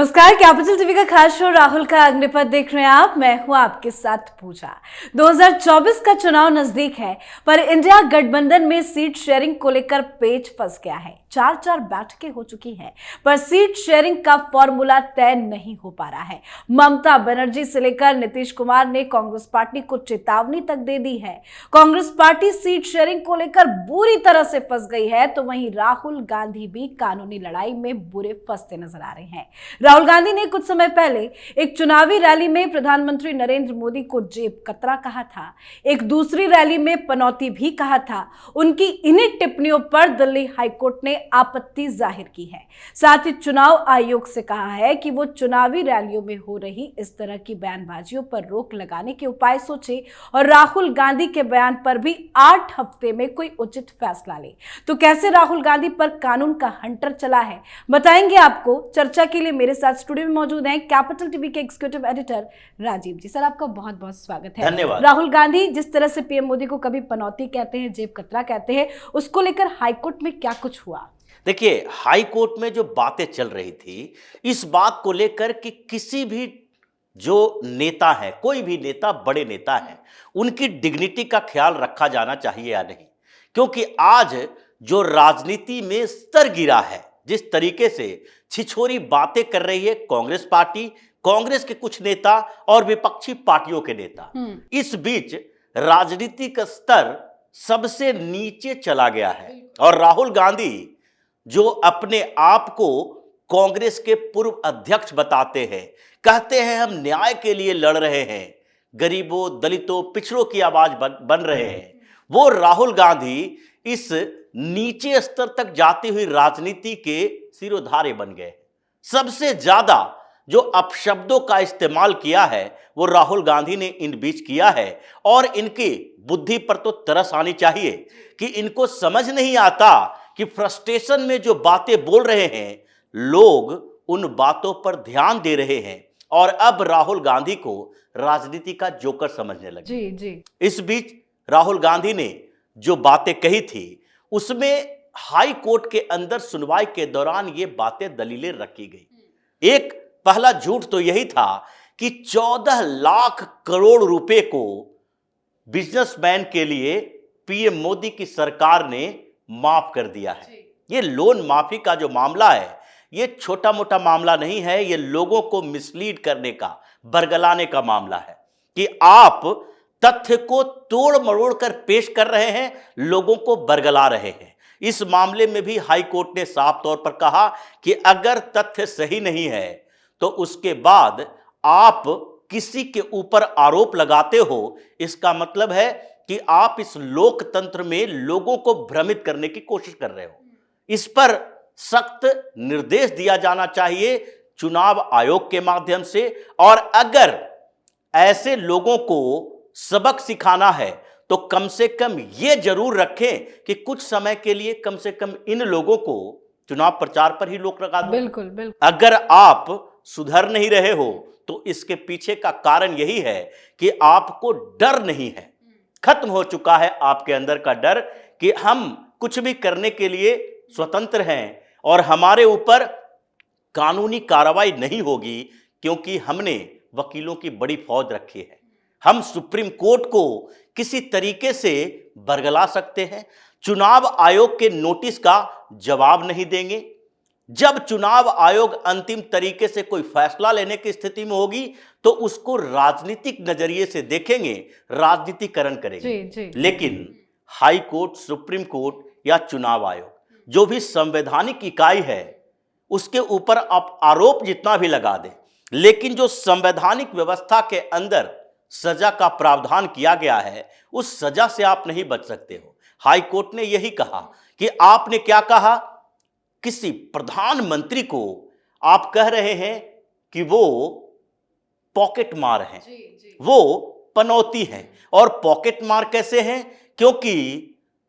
नमस्कार, capital TV का खास शो राहुल का अग्निपथ देख रहे हैं आप। मैं हूं आपके साथ पूजा। 2024 का चुनाव नजदीक है, पर इंडिया गठबंधन में सीट शेयरिंग को लेकर पेच फंस गया है। 4 बैठकें हो चुकी हैं, पर सीट शेयरिंग का फॉर्मूला तय नहीं हो पा रहा है। ममता बनर्जी से लेकर नीतीश कुमार ने कांग्रेस पार्टी को चेतावनी तक दे दी है। कांग्रेस पार्टी सीट शेयरिंग को लेकर बुरी तरह से फंस गई है, तो वहीं राहुल गांधी भी कानूनी लड़ाई में बुरे फंसते नजर आ रहे हैं। राहुल गांधी ने कुछ समय पहले एक चुनावी रैली में प्रधानमंत्री नरेंद्र मोदी को जेब कतरा कहा था। एक दूसरी रैली में पनौती भी कहा था। उनकी इन्हीं टिप्पणियों पर दिल्ली हाईकोर्ट ने आपत्ति जाहिर की है। साथ ही चुनाव आयोग से कहा है कि वो चुनावी रैलियों में हो रही इस तरह की बयानबाजियों पर रोक लगाने के उपाय सोचे और राहुल गांधी के बयान पर भी 8 हफ्ते में कोई उचित फैसला ले। तो कैसे राहुल गांधी पर कानून का हंटर चला है, बताएंगे आपको। चर्चा के लिए मेरे साथ स्टूडियो में मौजूद हैं कैपिटल टीवी के एग्जीक्यूटिव एडिटर राजीव जी। सर, आपका बहुत बहुत स्वागत है। धन्यवाद। राहुल गांधी जिस तरह से पीएम मोदी को कभी पनौती कहते हैं, जेब कतरा कहते हैं, उसको लेकर हाईकोर्ट में क्या कुछ हुआ? देखिए, हाई कोर्ट में जो बातें चल रही थी, इस बात को लेकर कि किसी भी जो नेता है, कोई भी नेता, बड़े नेता है, उनकी डिग्निटी का ख्याल रखा जाना चाहिए या नहीं। क्योंकि आज जो राजनीति में स्तर गिरा है, जिस तरीके से छिछोरी बातें कर रही है कांग्रेस पार्टी, कांग्रेस के कुछ नेता और विपक्षी पार्टियों के नेता, इस बीच राजनीति का स्तर सबसे नीचे चला गया है। और राहुल गांधी जो अपने आप को कांग्रेस के पूर्व अध्यक्ष बताते हैं, कहते हैं हम न्याय के लिए लड़ रहे हैं, गरीबों, दलितों, पिछड़ों की आवाज बन रहे हैं, वो राहुल गांधी इस नीचे स्तर तक जाती हुई राजनीति के सिरोधारे बन गए। सबसे ज्यादा जो अपशब्दों का इस्तेमाल किया है वो राहुल गांधी ने इन बीच किया है। और इनकी बुद्धि पर तो तरस आनी चाहिए कि इनको समझ नहीं आता कि फ्रस्ट्रेशन में जो बातें बोल रहे हैं, लोग उन बातों पर ध्यान दे रहे हैं और अब राहुल गांधी को राजनीति का जोकर समझने लगे। जी। इस बीच राहुल गांधी ने जो बातें कही थी, उसमें हाई कोर्ट के अंदर सुनवाई के दौरान ये बातें, दलीलें रखी गई। एक पहला झूठ तो यही था कि 14 लाख करोड़ रुपए को बिजनेसमैन के लिए पीएम मोदी की सरकार ने माफ कर दिया है। ये लोन माफी का जो मामला है, ये छोटा मोटा मामला नहीं है, ये लोगों को मिसलीड करने का, बरगलाने का मामला है कि आप तथ्य को तोड़ मरोड़ कर पेश कर रहे हैं, लोगों को बरगला रहे हैं। इस मामले में भी हाई कोर्ट ने साफ तौर पर कहा कि अगर तथ्य सही नहीं है तो उसके बाद आप किसी के ऊपर आरोप लगाते हो, इसका मतलब है कि आप इस लोकतंत्र में लोगों को भ्रमित करने की कोशिश कर रहे हो। इस पर सख्त निर्देश दिया जाना चाहिए चुनाव आयोग के माध्यम से। और अगर ऐसे लोगों को सबक सिखाना है तो कम से कम ये जरूर रखें कि कुछ समय के लिए कम से कम इन लोगों को चुनाव प्रचार पर ही रोक लगा दो। बिल्कुल। अगर आप सुधर नहीं रहे हो तो इसके पीछे का कारण यही है कि आपको डर नहीं है, खत्म हो चुका है आपके अंदर का डर कि हम कुछ भी करने के लिए स्वतंत्र हैं और हमारे ऊपर कानूनी कार्रवाई नहीं होगी, क्योंकि हमने वकीलों की बड़ी फौज रखी है। हम सुप्रीम कोर्ट को किसी तरीके से बरगला सकते हैं, चुनाव आयोग के नोटिस का जवाब नहीं देंगे। जब चुनाव आयोग अंतिम तरीके से कोई फैसला लेने की स्थिति में होगी तो उसको राजनीतिक नजरिए से देखेंगे, राजनीतिकरण करेंगे। जी। लेकिन हाई कोर्ट, सुप्रीम कोर्ट या चुनाव आयोग, जो भी संवैधानिक इकाई है, उसके ऊपर आप आरोप जितना भी लगा दें, लेकिन जो संवैधानिक व्यवस्था के अंदर सजा का प्रावधान किया गया है, उस सजा से आप नहीं बच सकते हो। हाई कोर्ट ने यही कहा कि आपने क्या कहा, किसी प्रधानमंत्री को आप कह रहे हैं कि वो पॉकेट मार हैं, वो पनौती हैं। और पॉकेट मार कैसे हैं? क्योंकि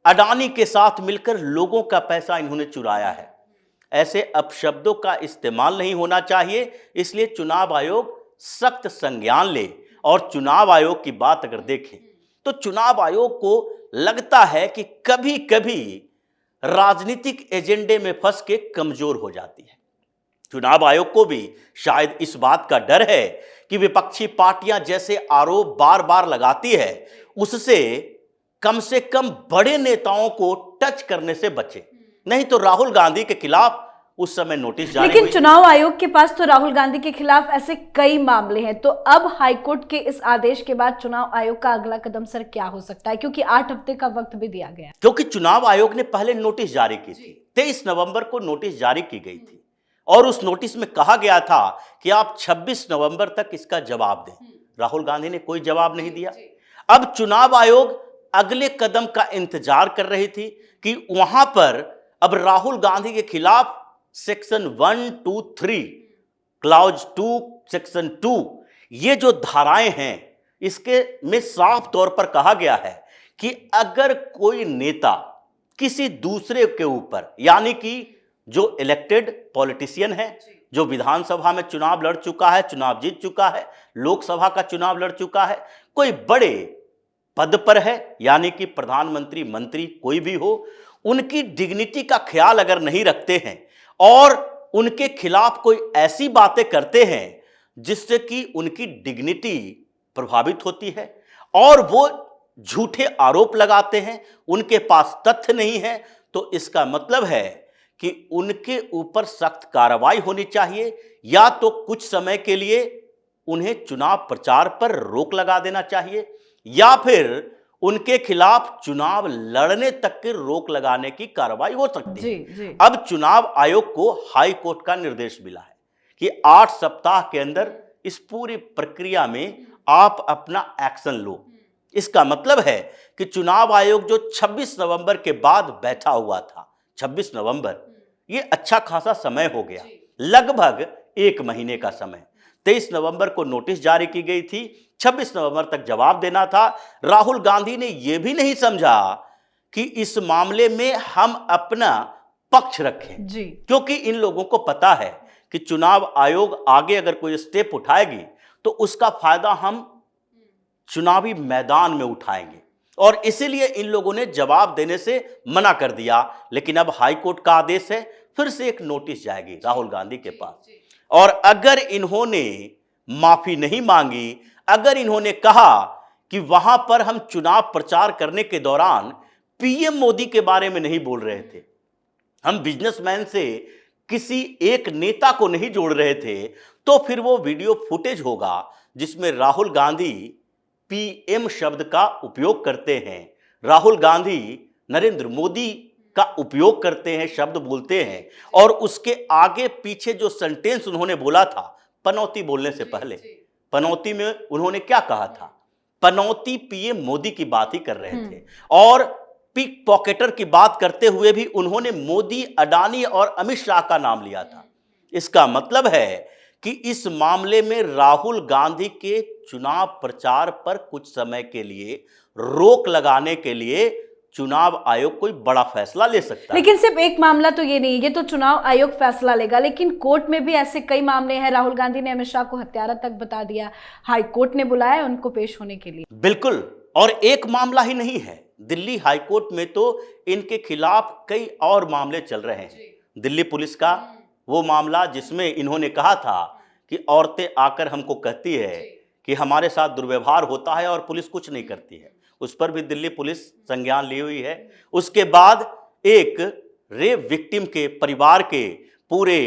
अडानी के साथ मिलकर लोगों का पैसा इन्होंने चुराया है। ऐसे अपशब्दों का इस्तेमाल नहीं होना चाहिए, इसलिए चुनाव आयोग सख्त संज्ञान ले। और चुनाव आयोग की बात अगर देखें तो चुनाव आयोग को लगता है कि कभी कभी राजनीतिक एजेंडे में फंस के कमजोर हो जाती है। चुनाव आयोग को भी शायद इस बात का डर है कि विपक्षी पार्टियां जैसे आरोप बार बार लगाती है उससे कम बड़े नेताओं को टच करने से बचे, नहीं तो राहुल गांधी के खिलाफ उस समय नोटिस जारी लेकिन हुई। चुनाव आयोग के पास तो राहुल गांधी के खिलाफ ऐसे कई मामले हैं, तो अब हाईकोर्ट के इस आदेश के बाद चुनाव आयोग का अगला कदम सर क्या हो सकता है, क्योंकि 8 हफ्ते का वक्त भी दिया गया। क्योंकि चुनाव आयोग ने पहले नोटिस जारी की थी, 23 नवंबर को नोटिस जारी की गई थी और उस नोटिस में कहा गया था कि आप 26 नवंबर तक इसका जवाब दें। राहुल गांधी ने कोई जवाब नहीं दिया। अब चुनाव आयोग अगले कदम का इंतजार कर रही थी कि वहां पर अब राहुल गांधी के खिलाफ सेक्शन 123 क्लॉज 2 सेक्शन 2 ये जो धाराएं हैं इसके में साफ तौर पर कहा गया है कि अगर कोई नेता किसी दूसरे के ऊपर, यानी कि जो इलेक्टेड पॉलिटिशियन है, जो विधानसभा में चुनाव लड़ चुका है, चुनाव जीत चुका है, लोकसभा का चुनाव लड़ चुका है, कोई बड़े पद पर है, यानी कि प्रधानमंत्री, मंत्री कोई भी हो, उनकी डिग्निटी का ख्याल अगर नहीं रखते हैं और उनके खिलाफ कोई ऐसी बातें करते हैं जिससे कि उनकी डिग्निटी प्रभावित होती है और वो झूठे आरोप लगाते हैं, उनके पास तथ्य नहीं है, तो इसका मतलब है कि उनके ऊपर सख्त कार्रवाई होनी चाहिए या तो कुछ समय के लिए उन्हें चुनाव प्रचार पर रोक लगा देना चाहिए या फिर उनके खिलाफ चुनाव लड़ने तक की रोक लगाने की कार्रवाई हो सकती है। जी। अब चुनाव आयोग को हाई कोर्ट का निर्देश मिला है कि 8 सप्ताह के अंदर इस पूरी प्रक्रिया में आप अपना एक्शन लो। इसका मतलब है कि चुनाव आयोग जो 26 नवंबर के बाद बैठा हुआ था, 26 नवंबर, ये अच्छा खासा समय हो गया, लगभग 1 महीने का समय। 23 नवंबर को नोटिस जारी की गई थी, 26 नवंबर तक जवाब देना था। राहुल गांधी ने यह भी नहीं समझा कि इस मामले में हम अपना पक्ष रखें जी। क्योंकि इन लोगों को पता है कि चुनाव आयोग आगे अगर कोई स्टेप उठाएगी तो उसका फायदा हम चुनावी मैदान में उठाएंगे और इसीलिए इन लोगों ने जवाब देने से मना कर दिया। लेकिन अब हाई कोर्ट का आदेश है, फिर से एक नोटिस जाएगी राहुल गांधी के पास और अगर इन्होंने माफी नहीं मांगी, अगर इन्होंने कहा कि वहां पर हम चुनाव प्रचार करने के दौरान पीएम मोदी के बारे में नहीं बोल रहे थे, हम बिजनेसमैन से किसी एक नेता को नहीं जोड़ रहे थे, तो फिर वो वीडियो फुटेज होगा जिसमें राहुल गांधी पीएम शब्द का उपयोग करते हैं, राहुल गांधी नरेंद्र मोदी का उपयोग करते हैं, शब्द बोलते हैं और उसके आगे पीछे जो सेंटेंस उन्होंने बोला था पनौती बोलने से पहले, पनौती में उन्होंने क्या कहा था, पनौती पीएम मोदी की बात ही कर रहे थे और पिक पॉकेटर की बात करते हुए भी उन्होंने मोदी, अडानी और अमित शाह का नाम लिया था। इसका मतलब है कि इस मामले में राहुल गांधी के चुनाव प्रचार पर कुछ समय के लिए रोक लगाने के लिए चुनाव आयोग कोई बड़ा फैसला ले सकता है। लेकिन सिर्फ एक मामला तो ये नहीं, ये तो चुनाव आयोग फैसला लेगा, लेकिन कोर्ट में भी ऐसे कई मामले हैं। राहुल गांधी ने अमित शाह को हत्यारा तक बता दिया, हाई कोर्ट ने बुलाया उनको पेश होने के लिए। बिल्कुल, और एक मामला ही नहीं है, दिल्ली हाई कोर्ट में तो इनके खिलाफ कई और मामले चल रहे हैं। दिल्ली पुलिस का वो मामला जिसमें इन्होंने कहा था कि औरतें आकर हमको कहती है कि हमारे साथ दुर्व्यवहार होता है और पुलिस कुछ नहीं करती है, उस पर भी दिल्ली पुलिस संज्ञान ली हुई है। उसके बाद एक रेप विक्टिम के परिवार के पूरे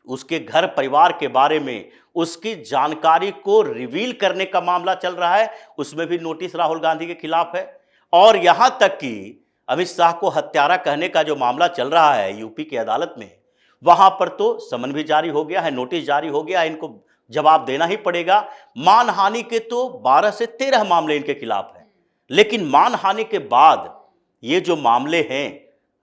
उसके घर परिवार के बारे में उसकी जानकारी को रिवील करने का मामला चल रहा है, उसमें भी नोटिस राहुल गांधी के खिलाफ है। और यहां तक कि अमित शाह को हत्यारा कहने का जो मामला चल रहा है यूपी की अदालत में, वहां पर तो समन भी जारी हो गया है, नोटिस जारी हो गया है, इनको जवाब देना ही पड़ेगा। मानहानि के तो 12 से 13 मामले इनके खिलाफ हैं, लेकिन मानहानि के बाद ये जो मामले हैं,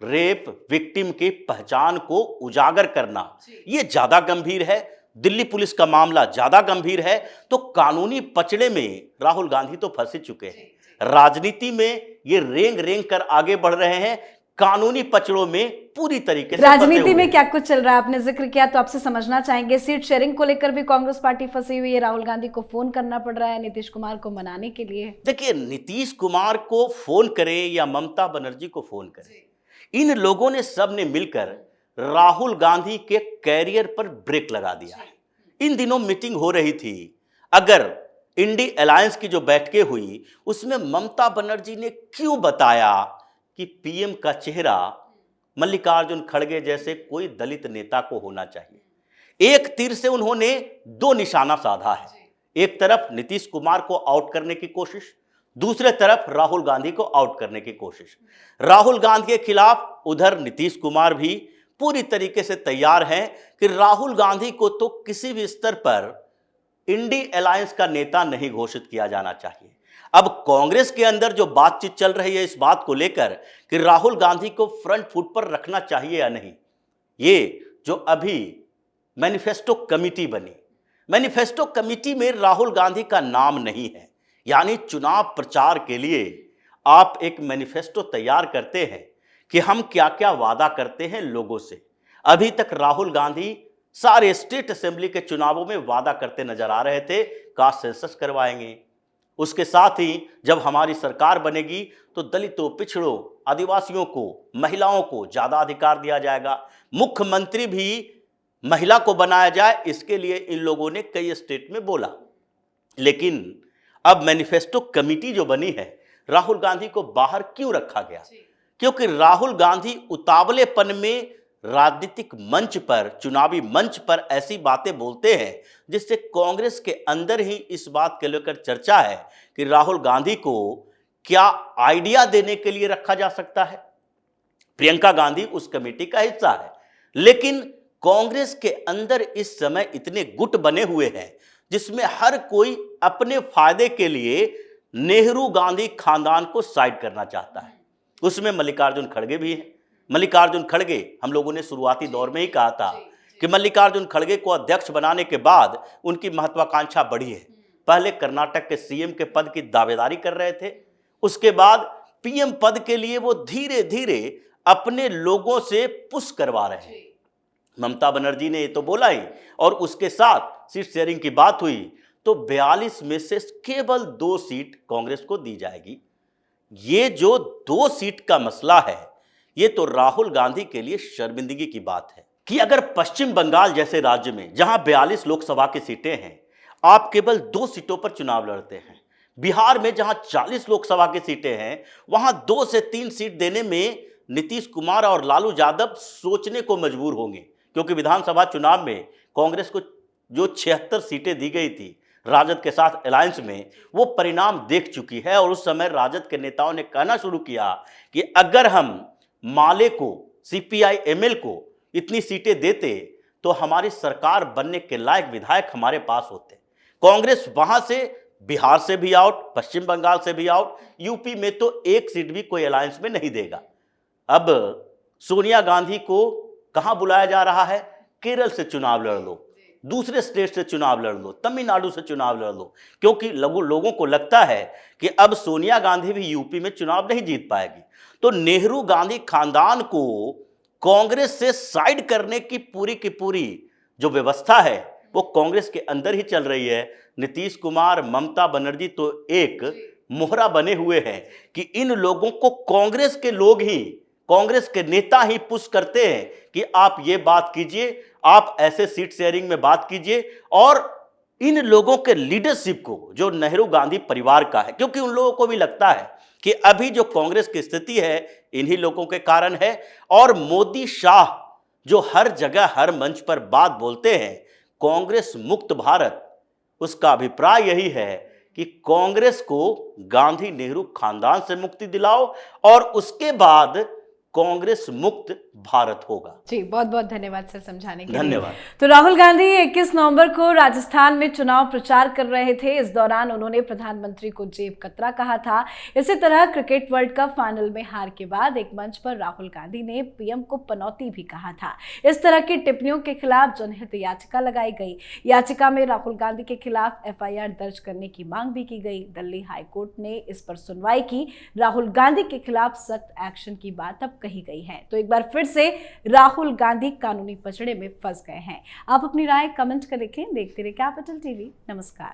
रेप विक्टिम की पहचान को उजागर करना, ये ज्यादा गंभीर है। दिल्ली पुलिस का मामला ज्यादा गंभीर है। तो कानूनी पचड़े में राहुल गांधी तो फंस चुके हैं, राजनीति में ये रेंग रेंग कर आगे बढ़ रहे हैं, कानूनी पचड़ों में पूरी तरीके से राजनीति में क्या कुछ चल रहा है आपने जिक्र किया, तो आपसे समझना चाहेंगे सीट शेयरिंग को लेकर भी कांग्रेस पार्टी फंसी हुई है, राहुल गांधी को फोन करना पड़ रहा है नीतीश कुमार को मनाने के लिए। देखिए, नीतीश कुमार को फोन करे या ममता बनर्जी को फोन करे, इन लोगों ने सब ने मिलकर राहुल गांधी के कैरियर पर ब्रेक लगा दिया है। इन दिनों मीटिंग हो रही थी, अगर इंडी अलायंस की जो बैठकें हुई उसमें ममता बनर्जी ने क्यों बताया कि पीएम का चेहरा मल्लिकार्जुन खड़गे जैसे कोई दलित नेता को होना चाहिए। एक तीर से उन्होंने दो निशाना साधा है, एक तरफ नीतीश कुमार को आउट करने की कोशिश, दूसरे तरफ राहुल गांधी को आउट करने की कोशिश। राहुल गांधी के खिलाफ उधर नीतीश कुमार भी पूरी तरीके से तैयार हैं कि राहुल गांधी को तो किसी भी स्तर पर इंडी अलायंस का नेता नहीं घोषित किया जाना चाहिए। अब कांग्रेस के अंदर जो बातचीत चल रही है इस बात को लेकर कि राहुल गांधी को फ्रंट फुट पर रखना चाहिए या नहीं, ये जो अभी मैनिफेस्टो कमेटी बनी, मैनिफेस्टो कमेटी में राहुल गांधी का नाम नहीं है। यानी चुनाव प्रचार के लिए आप एक मैनिफेस्टो तैयार करते हैं कि हम क्या क्या वादा करते हैं लोगों से। अभी तक राहुल गांधी सारे स्टेट असेंबली के चुनावों में वादा करते नजर आ रहे थे, कास्ट सेंसस करवाएंगे, उसके साथ ही जब हमारी सरकार बनेगी तो दलितों, पिछड़ों, आदिवासियों को, महिलाओं को ज्यादा अधिकार दिया जाएगा, मुख्यमंत्री भी महिला को बनाया जाए, इसके लिए इन लोगों ने कई स्टेट में बोला। लेकिन अब मैनिफेस्टो कमेटी जो बनी है, राहुल गांधी को बाहर क्यों रखा गया? क्योंकि राहुल गांधी उतावलेपन में राजनीतिक मंच पर, चुनावी मंच पर ऐसी बातें बोलते हैं जिससे कांग्रेस के अंदर ही इस बात के लेकर चर्चा है कि राहुल गांधी को क्या आइडिया देने के लिए रखा जा सकता है। प्रियंका गांधी उस कमेटी का हिस्सा है, लेकिन कांग्रेस के अंदर इस समय इतने गुट बने हुए हैं जिसमें हर कोई अपने फायदे के लिए नेहरू गांधी खानदान को साइड करना चाहता है। उसमें मल्लिकार्जुन खड़गे भी हैं। मल्लिकार्जुन खड़गे, हम लोगों ने शुरुआती दौर में ही कहा था कि मल्लिकार्जुन खड़गे को अध्यक्ष बनाने के बाद उनकी महत्वाकांक्षा बढ़ी है। पहले कर्नाटक के सीएम के पद की दावेदारी कर रहे थे, उसके बाद पीएम पद के लिए वो धीरे धीरे अपने लोगों से पुश करवा रहे हैं। ममता बनर्जी ने ये तो बोला ही, और उसके साथ सीट शेयरिंग की बात हुई तो 42 में से केवल 2 सीट कांग्रेस को दी जाएगी। ये जो 2 सीट का मसला है, ये तो राहुल गांधी के लिए शर्मिंदगी की बात है कि अगर पश्चिम बंगाल जैसे राज्य में जहां 42 लोकसभा की सीटें हैं, आप केवल 2 सीटों पर चुनाव लड़ते हैं। बिहार में जहां 40 लोकसभा की सीटें हैं, वहां 2 से 3 सीट देने में नीतीश कुमार और लालू यादव सोचने को मजबूर होंगे, क्योंकि विधानसभा चुनाव में कांग्रेस को जो 76 सीटें दी गई थी राजद के साथ अलायंस में, वो परिणाम देख चुकी है। और उस समय राजद के नेताओं ने कहना शुरू किया कि अगर हम माले को, सीपीआई एमएल को इतनी सीटें देते तो हमारी सरकार बनने के लायक विधायक हमारे पास होते। कांग्रेस वहां से, बिहार से भी आउट, पश्चिम बंगाल से भी आउट, यूपी में तो 1 सीट भी कोई अलायंस में नहीं देगा। अब सोनिया गांधी को कहां बुलाया जा रहा है? केरल से चुनाव लड़ लो, दूसरे स्टेट से चुनाव लड़ लो, तमिलनाडु से चुनाव लड़ लो, क्योंकि लोगों को लगता है कि अब सोनिया गांधी भी यूपी में चुनाव नहीं जीत पाएगी। तो नेहरू गांधी खानदान को कांग्रेस से साइड करने की पूरी जो व्यवस्था है वो कांग्रेस के अंदर ही चल रही है। नीतीश कुमार, ममता बनर्जी तो एक मोहरा बने हुए हैं कि इन लोगों को कांग्रेस के लोग ही, कांग्रेस के नेता ही पुश करते हैं कि आप ये बात कीजिए, आप ऐसे सीट शेयरिंग में बात कीजिए। और इन लोगों के लीडरशिप को, जो नेहरू गांधी परिवार का है, क्योंकि उन लोगों को भी लगता है कि अभी जो कांग्रेस की स्थिति है इन्हीं लोगों के कारण है। और मोदी शाह जो हर जगह हर मंच पर बात बोलते हैं कांग्रेस मुक्त भारत, उसका अभिप्राय यही है कि कांग्रेस को गांधी नेहरू खानदान से मुक्ति दिलाओ और उसके बाद कांग्रेस मुक्त भारत होगा। जी, बहुत बहुत धन्यवाद सर समझाने के लिए। धन्यवाद। तो राहुल गांधी 21 नवंबर को राजस्थान में चुनाव प्रचार कर रहे थे। इस दौरान उन्होंने प्रधानमंत्री को जेब कतरा कहा था। इसी तरह क्रिकेट वर्ल्ड कप फाइनल में हार के बाद एक मंच पर राहुल गांधी ने पीएम को पनौती भी कहा था। इस तरह की टिप्पणियों के खिलाफ जनहित याचिका लगाई गई। याचिका में राहुल गांधी के खिलाफ FIR दर्ज करने की मांग भी की गई। दिल्ली हाईकोर्ट ने इस पर सुनवाई की। राहुल गांधी के खिलाफ सख्त एक्शन की बात अब कही गई है। तो एक बार फिर से राहुल गांधी कानूनी पचड़े में फंस गए हैं। आप अपनी राय कमेंट कर लिखें। देखते रहिए कैपिटल टीवी। नमस्कार।